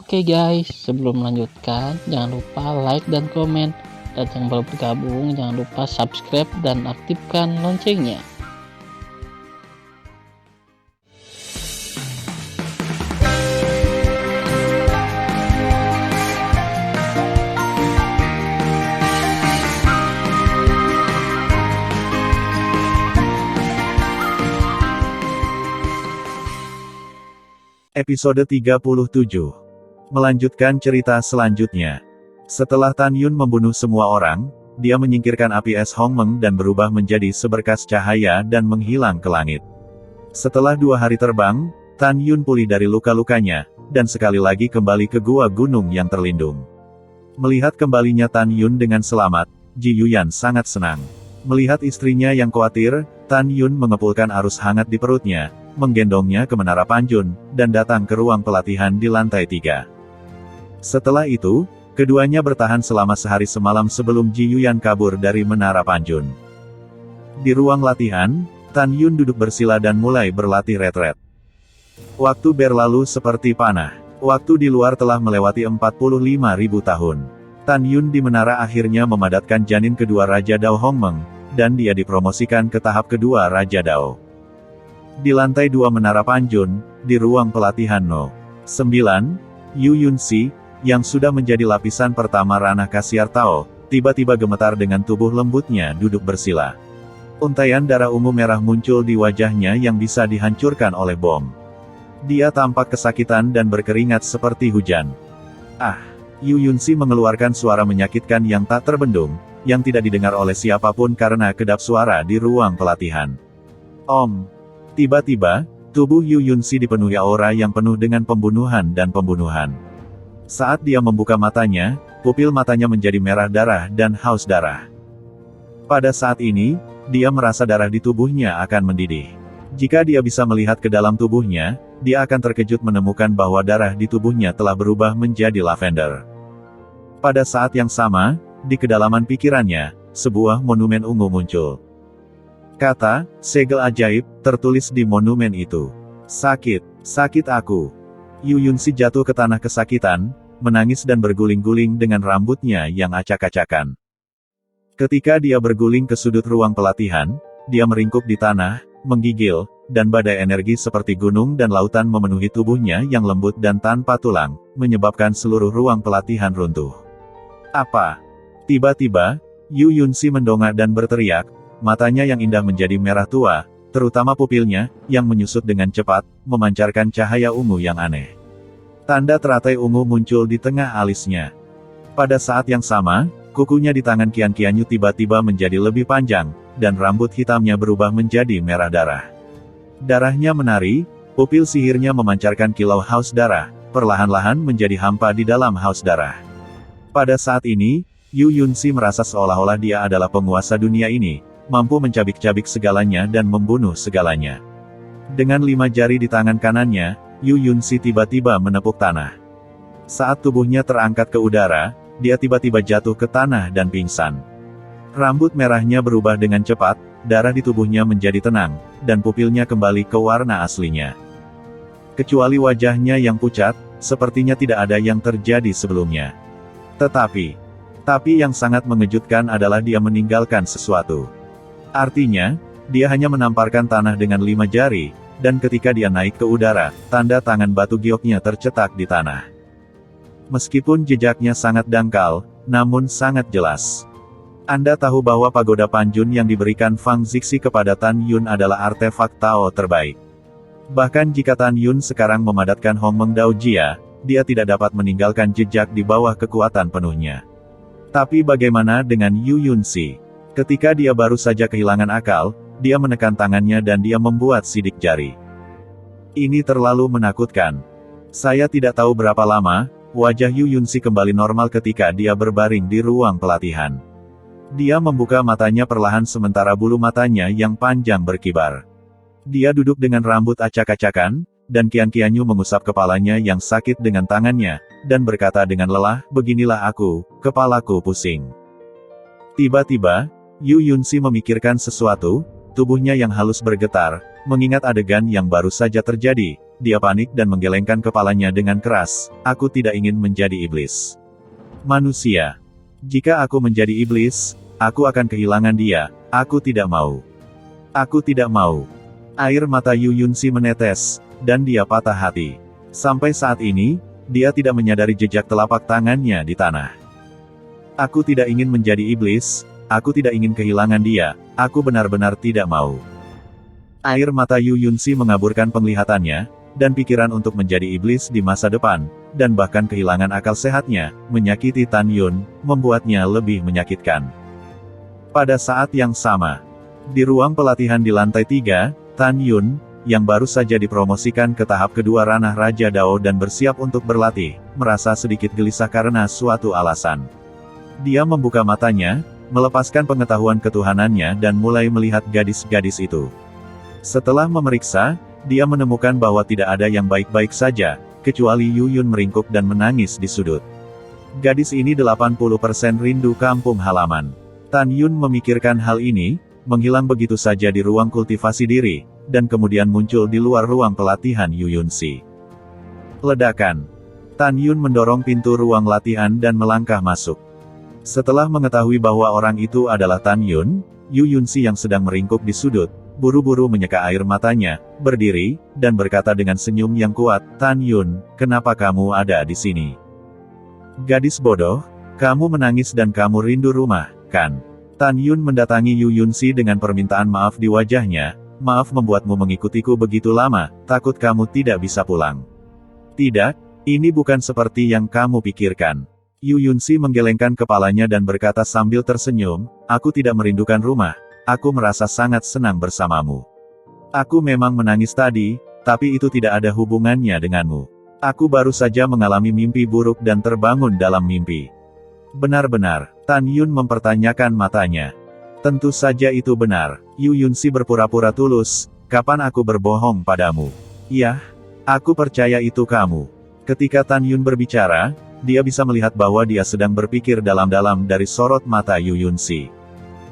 Oke guys, sebelum melanjutkan, jangan lupa like dan komen. Dan yang baru bergabung, jangan lupa subscribe dan aktifkan loncengnya. Episode 37. Melanjutkan cerita selanjutnya. Setelah Tan Yun membunuh semua orang, dia menyingkirkan api es Hong Meng dan berubah menjadi seberkas cahaya dan menghilang ke langit. Setelah 2 hari terbang, Tan Yun pulih dari luka-lukanya, dan sekali lagi kembali ke gua gunung yang terlindung. Melihat kembalinya Tan Yun dengan selamat, Ji Yuyan sangat senang. Melihat istrinya yang khawatir, Tan Yun mengepulkan arus hangat di perutnya, menggendongnya ke Menara Panjun, dan datang ke ruang pelatihan di lantai 3. Setelah itu, keduanya bertahan selama sehari semalam sebelum Ji Yuyan kabur dari Menara Panjun. Di ruang latihan, Tan Yun duduk bersila dan mulai berlatih retret. Waktu berlalu seperti panah. Waktu di luar telah melewati 45.000 tahun. Tan Yun di menara akhirnya memadatkan janin kedua Raja Dao Hong Meng, dan dia dipromosikan ke tahap kedua Raja Dao. Di lantai 2 Menara Panjun, di ruang pelatihan No. 9, Yu Yunxi, yang sudah menjadi lapisan pertama ranah Kasiar Tao, tiba-tiba gemetar dengan tubuh lembutnya duduk bersila. Untaian darah ungu merah muncul di wajahnya yang bisa dihancurkan oleh bom. Dia tampak kesakitan dan berkeringat seperti hujan. Ah! Yu Yunxi mengeluarkan suara menyakitkan yang tak terbendung, yang tidak didengar oleh siapapun karena kedap suara di ruang pelatihan. Om! Tiba-tiba, tubuh Yu Yunxi dipenuhi aura yang penuh dengan pembunuhan dan pembunuhan. Saat dia membuka matanya, pupil matanya menjadi merah darah dan haus darah. Pada saat ini, dia merasa darah di tubuhnya akan mendidih. Jika dia bisa melihat ke dalam tubuhnya, dia akan terkejut menemukan bahwa darah di tubuhnya telah berubah menjadi lavender. Pada saat yang sama, di kedalaman pikirannya, sebuah monumen ungu muncul. Kata, segel ajaib, tertulis di monumen itu. Sakit, sakit aku. Yu Yunxi jatuh ke tanah kesakitan, menangis dan berguling-guling dengan rambutnya yang acak-acakan. Ketika dia berguling ke sudut ruang pelatihan, dia meringkuk di tanah, menggigil, dan badai energi seperti gunung dan lautan memenuhi tubuhnya yang lembut dan tanpa tulang, menyebabkan seluruh ruang pelatihan runtuh. Apa? Tiba-tiba, Yu Yunxi mendongak dan berteriak, matanya yang indah menjadi merah tua, terutama pupilnya, yang menyusut dengan cepat, memancarkan cahaya ungu yang aneh. Tanda teratai ungu muncul di tengah alisnya. Pada saat yang sama, kukunya di tangan Qian Qianyu tiba-tiba menjadi lebih panjang, dan rambut hitamnya berubah menjadi merah darah. Darahnya menari, pupil sihirnya memancarkan kilau haus darah, perlahan-lahan menjadi hampa di dalam haus darah. Pada saat ini, Yu Yunxi merasa seolah-olah dia adalah penguasa dunia ini, mampu mencabik-cabik segalanya dan membunuh segalanya. Dengan 5 jari di tangan kanannya, Yu Yunxi tiba-tiba menepuk tanah. Saat tubuhnya terangkat ke udara, dia tiba-tiba jatuh ke tanah dan pingsan. Rambut merahnya berubah dengan cepat, darah di tubuhnya menjadi tenang, dan pupilnya kembali ke warna aslinya. Kecuali wajahnya yang pucat, sepertinya tidak ada yang terjadi sebelumnya. Tetapi yang sangat mengejutkan adalah dia meninggalkan sesuatu. Artinya, dia hanya menamparkan tanah dengan 5 jari, dan ketika dia naik ke udara, tanda tangan batu gioknya tercetak di tanah. Meskipun jejaknya sangat dangkal, namun sangat jelas. Anda tahu bahwa pagoda Panjun yang diberikan Fang Zixi kepada Tan Yun adalah artefak Tao terbaik. Bahkan jika Tan Yun sekarang memadatkan Hong Meng Dao Jia, dia tidak dapat meninggalkan jejak di bawah kekuatan penuhnya. Tapi bagaimana dengan Yu Yunxi? Ketika dia baru saja kehilangan akal, dia menekan tangannya dan dia membuat sidik jari. Ini terlalu menakutkan. Saya tidak tahu berapa lama, wajah Yu Yunxi kembali normal ketika dia berbaring di ruang pelatihan. Dia membuka matanya perlahan sementara bulu matanya yang panjang berkibar. Dia duduk dengan rambut acak-acakan, dan Qian Qianyu mengusap kepalanya yang sakit dengan tangannya, dan berkata dengan lelah, beginilah aku, kepalaku pusing. Tiba-tiba, Yu Yunxi memikirkan sesuatu, tubuhnya yang halus bergetar, mengingat adegan yang baru saja terjadi, dia panik dan menggelengkan kepalanya dengan keras. Aku tidak ingin menjadi iblis. Manusia. Jika aku menjadi iblis, aku akan kehilangan dia. Aku tidak mau. Aku tidak mau. Air mata Yu Yunxi menetes, dan dia patah hati. Sampai saat ini, dia tidak menyadari jejak telapak tangannya di tanah. Aku tidak ingin menjadi iblis, aku tidak ingin kehilangan dia, aku benar-benar tidak mau. Air mata Yu Yunxi mengaburkan penglihatannya, dan pikiran untuk menjadi iblis di masa depan, dan bahkan kehilangan akal sehatnya, menyakiti Tan Yun, membuatnya lebih menyakitkan. Pada saat yang sama, di ruang pelatihan di lantai 3, Tan Yun, yang baru saja dipromosikan ke tahap kedua ranah Raja Dao dan bersiap untuk berlatih, merasa sedikit gelisah karena suatu alasan. Dia membuka matanya, melepaskan pengetahuan ketuhanannya dan mulai melihat gadis-gadis itu. Setelah memeriksa, dia menemukan bahwa tidak ada yang baik-baik saja, kecuali Yu Yun meringkuk dan menangis di sudut. Gadis ini 80% rindu kampung halaman. Tan Yun memikirkan hal ini, menghilang begitu saja di ruang kultivasi diri, dan kemudian muncul di luar ruang pelatihan Yu Yunxi. Ledakan. Tan Yun mendorong pintu ruang latihan dan melangkah masuk. Setelah mengetahui bahwa orang itu adalah Tan Yun, Yu Yunxi yang sedang meringkuk di sudut, buru-buru menyeka air matanya, berdiri, dan berkata dengan senyum yang kuat, "Tan Yun, kenapa kamu ada di sini?" "Gadis bodoh, kamu menangis dan kamu rindu rumah, kan?" Tan Yun mendatangi Yu Yunxi dengan permintaan maaf di wajahnya, "Maaf membuatmu mengikutiku begitu lama, takut kamu tidak bisa pulang." "Tidak, ini bukan seperti yang kamu pikirkan." Yu Yunxi menggelengkan kepalanya dan berkata sambil tersenyum, "Aku tidak merindukan rumah. Aku merasa sangat senang bersamamu. Aku memang menangis tadi, tapi itu tidak ada hubungannya denganmu. Aku baru saja mengalami mimpi buruk dan terbangun dalam mimpi." "Benar-benar?" Tan Yun mempertanyakan matanya. "Tentu saja itu benar." Yu Yunxi berpura-pura tulus, "Kapan aku berbohong padamu?" "Iya, aku percaya itu kamu." Ketika Tan Yun berbicara, dia bisa melihat bahwa dia sedang berpikir dalam-dalam dari sorot mata Yu Yunxi.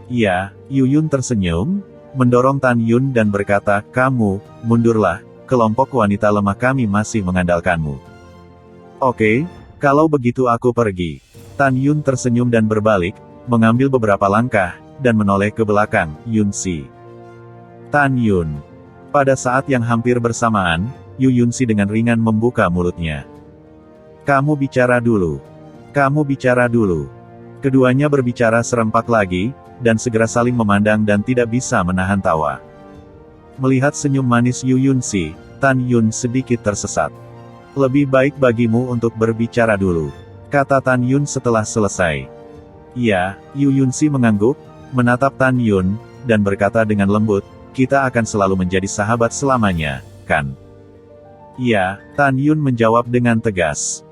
"Iya." Yu Yun tersenyum, mendorong Tan Yun dan berkata, "Kamu, mundurlah, kelompok wanita lemah kami masih mengandalkanmu." "Oke, kalau begitu aku pergi." Tan Yun tersenyum dan berbalik, mengambil beberapa langkah, dan menoleh ke belakang, Yunxi. "Tan Yun." Pada saat yang hampir bersamaan, Yu Yunxi dengan ringan membuka mulutnya. "Kamu bicara dulu. Kamu bicara dulu." Keduanya berbicara serempak lagi, dan segera saling memandang dan tidak bisa menahan tawa. Melihat senyum manis Yu Yunxi, Tan Yun sedikit tersesat. "Lebih baik bagimu untuk berbicara dulu," kata Tan Yun setelah selesai. "Iya." Yu Yunxi mengangguk, menatap Tan Yun, dan berkata dengan lembut, "Kita akan selalu menjadi sahabat selamanya, kan?" "Iya." Tan Yun menjawab dengan tegas.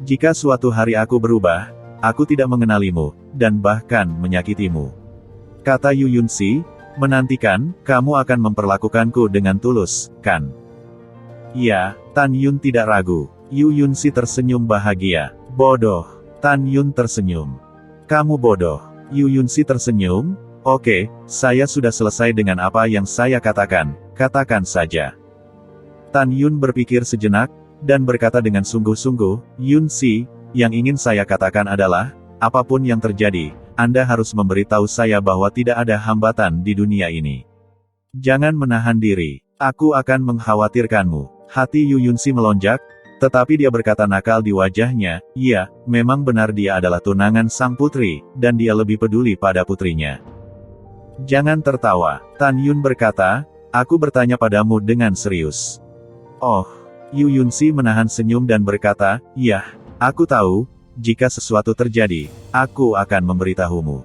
"Jika suatu hari aku berubah, aku tidak mengenalimu, dan bahkan menyakitimu," kata Yu Yunxi, menantikan, "kamu akan memperlakukanku dengan tulus, kan?" "Iya." Tan Yun tidak ragu. Yu Yunxi tersenyum bahagia. "Bodoh." Tan Yun tersenyum. "Kamu bodoh." Yu Yunxi tersenyum, "Oke, saya sudah selesai dengan apa yang saya katakan, katakan saja." Tan Yun berpikir sejenak, dan berkata dengan sungguh-sungguh, "Yunxi, yang ingin saya katakan adalah, apapun yang terjadi, Anda harus memberitahu saya bahwa tidak ada hambatan di dunia ini. Jangan menahan diri. Aku akan mengkhawatirkanmu." Hati Yu Yunxi melonjak, tetapi dia berkata nakal di wajahnya, "Iya, memang benar dia adalah tunangan sang putri, dan dia lebih peduli pada putrinya." "Jangan tertawa." Tan Yun berkata, "Aku bertanya padamu dengan serius." "Oh." Yu Yunxi menahan senyum dan berkata, "Iya, aku tahu, jika sesuatu terjadi, aku akan memberitahumu."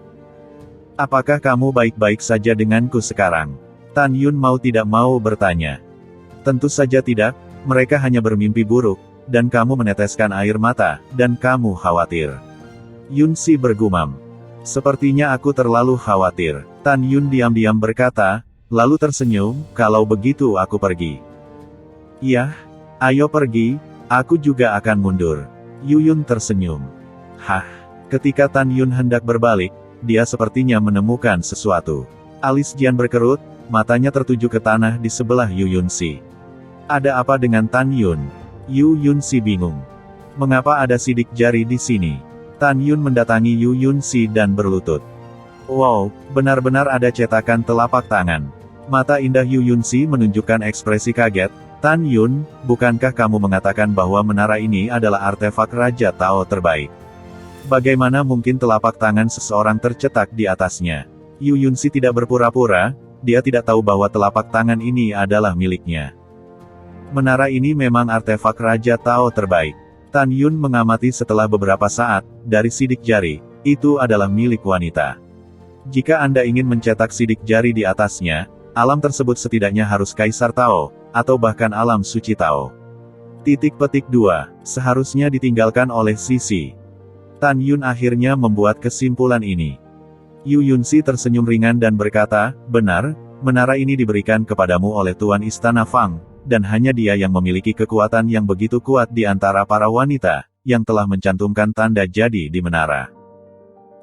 "Apakah kamu baik-baik saja denganku sekarang?" Tan Yun mau tidak mau bertanya. "Tentu saja tidak, mereka hanya bermimpi buruk, dan kamu meneteskan air mata, dan kamu khawatir." Yunxi bergumam. "Sepertinya aku terlalu khawatir." Tan Yun diam-diam berkata, lalu tersenyum, "Kalau begitu aku pergi." "Iya, ayo pergi, aku juga akan mundur." Yu Yun tersenyum. "Hah?" Ketika Tan Yun hendak berbalik, dia sepertinya menemukan sesuatu. Alis Jian berkerut, matanya tertuju ke tanah di sebelah Yu Yunxi. Ada apa dengan Tan Yun? Yu Yunsi bingung. Mengapa ada sidik jari di sini? Tan Yun mendatangi Yu Yunsi dan berlutut. Wow, benar-benar ada cetakan telapak tangan. Mata indah Yu Yunsi menunjukkan ekspresi kaget. Tan Yun, bukankah kamu mengatakan bahwa menara ini adalah artefak Raja Tao terbaik? Bagaimana mungkin telapak tangan seseorang tercetak di atasnya? Yu Yunsi tidak berpura-pura, dia tidak tahu bahwa telapak tangan ini adalah miliknya. Menara ini memang artefak Raja Tao terbaik. Tan Yun mengamati setelah beberapa saat, dari sidik jari, itu adalah milik wanita. Jika Anda ingin mencetak sidik jari di atasnya, alam tersebut setidaknya harus Kaisar Tao, atau bahkan alam suci Tao. Titik petik 2, seharusnya ditinggalkan oleh Sisi. Tan Yun akhirnya membuat kesimpulan ini. Yu Yunsi tersenyum ringan dan berkata, benar, menara ini diberikan kepadamu oleh Tuan Istana Fang, dan hanya dia yang memiliki kekuatan yang begitu kuat di antara para wanita, yang telah mencantumkan tanda jadi di menara.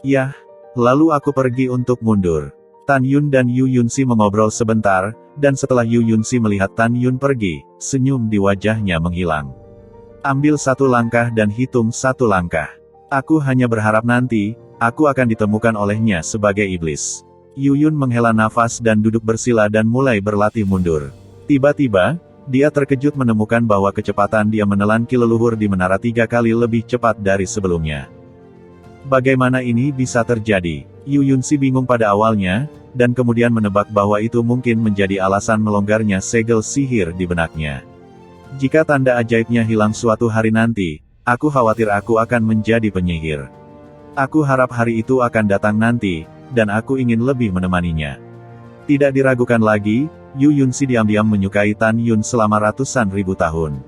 Yah, lalu aku pergi untuk mundur. Tan Yun dan Yu Yunsi mengobrol sebentar, dan setelah Yu Yunsi melihat Tan Yun pergi, senyum di wajahnya menghilang. Ambil satu langkah dan hitung satu langkah. Aku hanya berharap nanti, aku akan ditemukan olehnya sebagai iblis. Yu Yun menghela nafas dan duduk bersila dan mulai berlatih mundur. Tiba-tiba, dia terkejut menemukan bahwa kecepatan dia menelan ki leluhur di menara 3 kali lebih cepat dari sebelumnya. Bagaimana ini bisa terjadi? Yu Yunsi bingung pada awalnya, dan kemudian menebak bahwa itu mungkin menjadi alasan melonggarnya segel sihir di benaknya. Jika tanda ajaibnya hilang suatu hari nanti, aku khawatir aku akan menjadi penyihir. Aku harap hari itu akan datang nanti, dan aku ingin lebih menemaninya. Tidak diragukan lagi, Yu Yunsi diam-diam menyukai Tan Yun selama ratusan ribu tahun.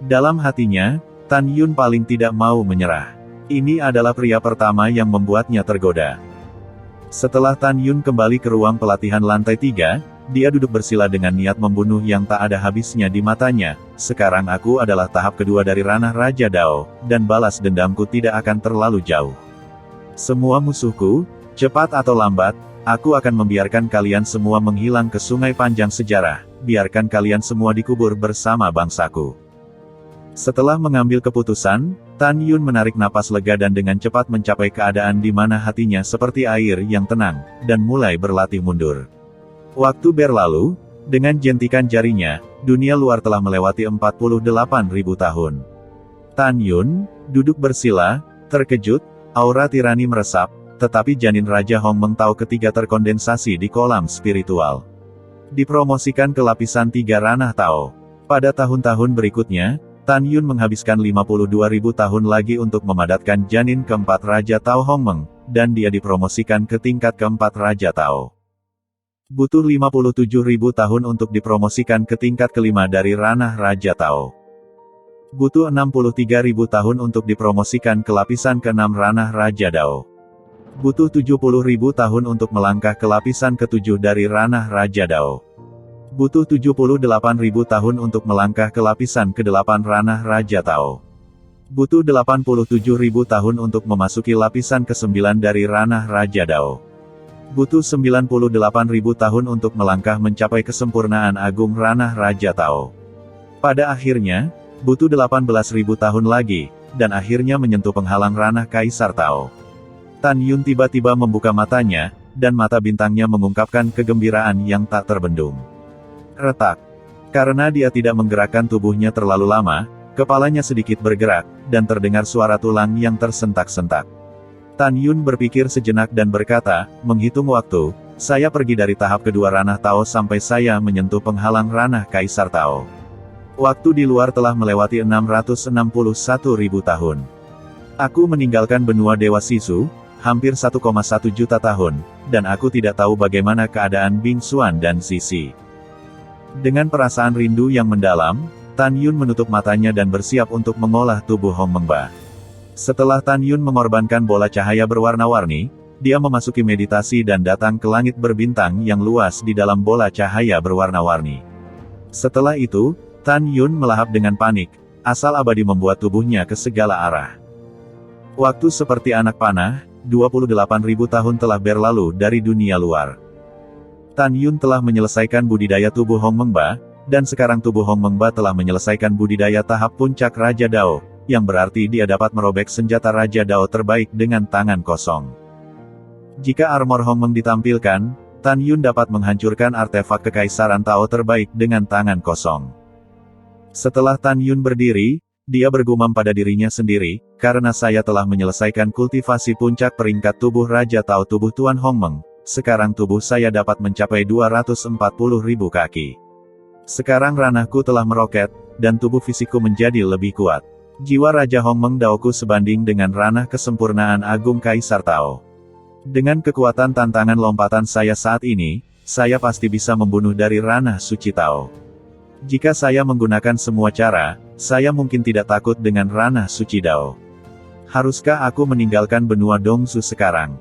Dalam hatinya, Tan Yun paling tidak mau menyerah. Ini adalah pria pertama yang membuatnya tergoda. Setelah Tan Yun kembali ke ruang pelatihan lantai 3, dia duduk bersila dengan niat membunuh yang tak ada habisnya di matanya. Sekarang aku adalah tahap kedua dari ranah Raja Dao, dan balas dendamku tidak akan terlalu jauh. Semua musuhku, cepat atau lambat, aku akan membiarkan kalian semua menghilang ke sungai panjang sejarah, biarkan kalian semua dikubur bersama bangsaku. Setelah mengambil keputusan, Tan Yun menarik napas lega dan dengan cepat mencapai keadaan di mana hatinya seperti air yang tenang, dan mulai berlatih mundur. Waktu berlalu, dengan jentikan jarinya, dunia luar telah melewati 48.000 tahun. Tan Yun, duduk bersila, terkejut, aura tirani meresap, tetapi janin Raja Hong Meng Tao ketiga terkondensasi di kolam spiritual. Dipromosikan ke lapisan 3 ranah Tao. Pada tahun-tahun berikutnya, Tan Yun menghabiskan 52.000 tahun lagi untuk memadatkan janin keempat Raja Tao Hong Meng, dan dia dipromosikan ke tingkat keempat Raja Tao. Butuh 57.000 tahun untuk dipromosikan ke tingkat kelima dari ranah Raja Tao. Butuh 63.000 tahun untuk dipromosikan ke lapisan ke-6 ranah Raja Dao. Butuh 70.000 tahun untuk melangkah ke lapisan ke-7 dari ranah Raja Dao. Butuh 78.000 tahun untuk melangkah ke lapisan ke-8 ranah Raja Tao. Butuh 87.000 tahun untuk memasuki lapisan ke-9 dari ranah Raja Dao. Butuh 98.000 tahun untuk melangkah mencapai kesempurnaan agung ranah Raja Tao. Pada akhirnya, butuh 18.000 tahun lagi, dan akhirnya menyentuh penghalang ranah Kaisar Tao. Tan Yun tiba-tiba membuka matanya, dan mata bintangnya mengungkapkan kegembiraan yang tak terbendung. Retak. Karena dia tidak menggerakkan tubuhnya terlalu lama, kepalanya sedikit bergerak, dan terdengar suara tulang yang tersentak-sentak. Tan Yun berpikir sejenak dan berkata, menghitung waktu, saya pergi dari tahap kedua ranah Tao sampai saya menyentuh penghalang ranah Kaisar Tao. Waktu di luar telah melewati 661.000 tahun. Aku meninggalkan benua Dewa Sisu, hampir 1,1 juta tahun, dan aku tidak tahu bagaimana keadaan Bing Xuan dan Sisi. Dengan perasaan rindu yang mendalam, Tan Yun menutup matanya dan bersiap untuk mengolah tubuh Hong Mengba. Setelah Tan Yun mengorbankan bola cahaya berwarna-warni, dia memasuki meditasi dan datang ke langit berbintang yang luas di dalam bola cahaya berwarna-warni. Setelah itu, Tan Yun melahap dengan panik, asal abadi membuat tubuhnya ke segala arah. Waktu seperti anak panah, 28.000 tahun telah berlalu dari dunia luar. Tan Yun telah menyelesaikan budidaya tubuh Hong Mengba, dan sekarang tubuh Hong Mengba telah menyelesaikan budidaya tahap puncak Raja Dao, yang berarti dia dapat merobek senjata Raja Dao terbaik dengan tangan kosong. Jika armor Hong Meng ditampilkan, Tan Yun dapat menghancurkan artefak kekaisaran Tao terbaik dengan tangan kosong. Setelah Tan Yun berdiri, dia bergumam pada dirinya sendiri, karena saya telah menyelesaikan kultivasi puncak peringkat tubuh Raja Tao tubuh Tuan Hong Meng, sekarang tubuh saya dapat mencapai 240.000 kaki. Sekarang ranahku telah meroket, dan tubuh fisikku menjadi lebih kuat. Jiwa Raja Hong Meng Daoku sebanding dengan ranah kesempurnaan Agung Kaisar Tao. Dengan kekuatan tantangan lompatan saya saat ini, saya pasti bisa membunuh dari ranah suci Tao. Jika saya menggunakan semua cara, saya mungkin tidak takut dengan ranah suci Dao. Haruskah aku meninggalkan benua Dongsu sekarang?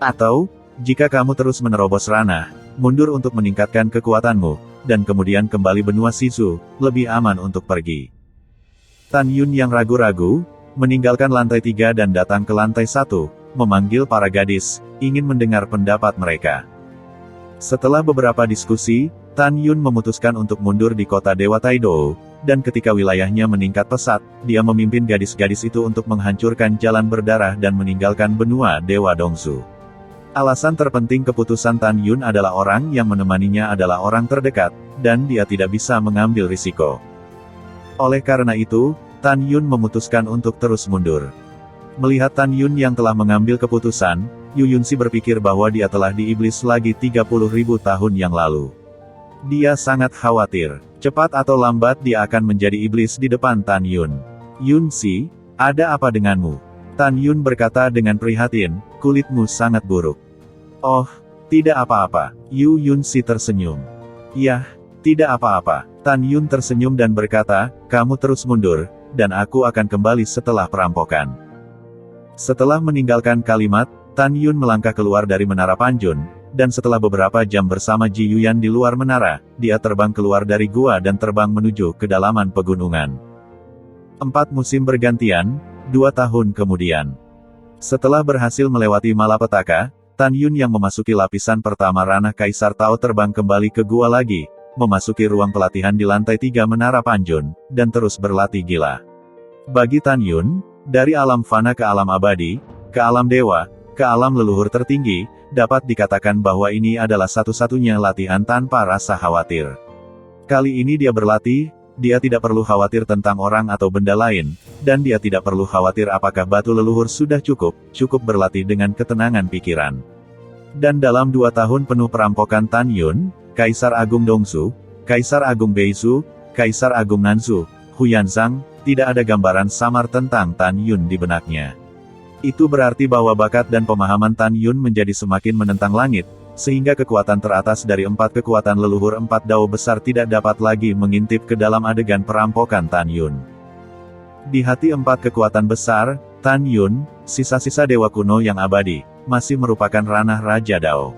Atau, jika kamu terus menerobos ranah, mundur untuk meningkatkan kekuatanmu, dan kemudian kembali benua Shizu, lebih aman untuk pergi. Tan Yun yang ragu-ragu, meninggalkan lantai 3 dan datang ke lantai 1, memanggil para gadis, ingin mendengar pendapat mereka. Setelah beberapa diskusi, Tan Yun memutuskan untuk mundur di kota Dewa Taidou, dan ketika wilayahnya meningkat pesat, dia memimpin gadis-gadis itu untuk menghancurkan jalan berdarah dan meninggalkan benua Dewa Dongsu. Alasan terpenting keputusan Tan Yun adalah orang yang menemaninya adalah orang terdekat, dan dia tidak bisa mengambil risiko. Oleh karena itu, Tan Yun memutuskan untuk terus mundur. Melihat Tan Yun yang telah mengambil keputusan, Yu Yunxi berpikir bahwa dia telah diiblis lagi 30.000 tahun yang lalu. Dia sangat khawatir, cepat atau lambat dia akan menjadi iblis di depan Tan Yun. Yunxi, ada apa denganmu? Tan Yun berkata dengan prihatin, kulitmu sangat buruk. Oh, tidak apa-apa, Yu Yunxi tersenyum. Yah, tidak apa-apa. Tan Yun tersenyum dan berkata, kamu terus mundur, dan aku akan kembali setelah perampokan. Setelah meninggalkan kalimat, Tan Yun melangkah keluar dari Menara Panjun, dan setelah beberapa jam bersama Ji Yuyan di luar menara, dia terbang keluar dari gua dan terbang menuju kedalaman pegunungan. 4 musim bergantian, 2 tahun kemudian. Setelah berhasil melewati malapetaka, Tan Yun yang memasuki lapisan pertama ranah Kaisar Tao terbang kembali ke gua lagi, memasuki ruang pelatihan di lantai 3 Menara Panjun, dan terus berlatih gila. Bagi Tan Yun, dari alam fana ke alam abadi, ke alam dewa, ke alam leluhur tertinggi, dapat dikatakan bahwa ini adalah satu-satunya latihan tanpa rasa khawatir. Kali ini dia berlatih, dia tidak perlu khawatir tentang orang atau benda lain, dan dia tidak perlu khawatir apakah batu leluhur sudah cukup berlatih dengan ketenangan pikiran. Dan dalam 2 tahun penuh perampokan Tan Yun, Kaisar Agung Dongsu, Kaisar Agung Beizu, Kaisar Agung Nanzu, Huyanzang, tidak ada gambaran samar tentang Tan Yun di benaknya. Itu berarti bahwa bakat dan pemahaman Tan Yun menjadi semakin menentang langit, sehingga kekuatan teratas dari 4 kekuatan leluhur 4 dao besar tidak dapat lagi mengintip ke dalam adegan perampokan Tan Yun. Di hati 4 kekuatan besar, Tan Yun, sisa-sisa dewa kuno yang abadi, masih merupakan ranah Raja Dao.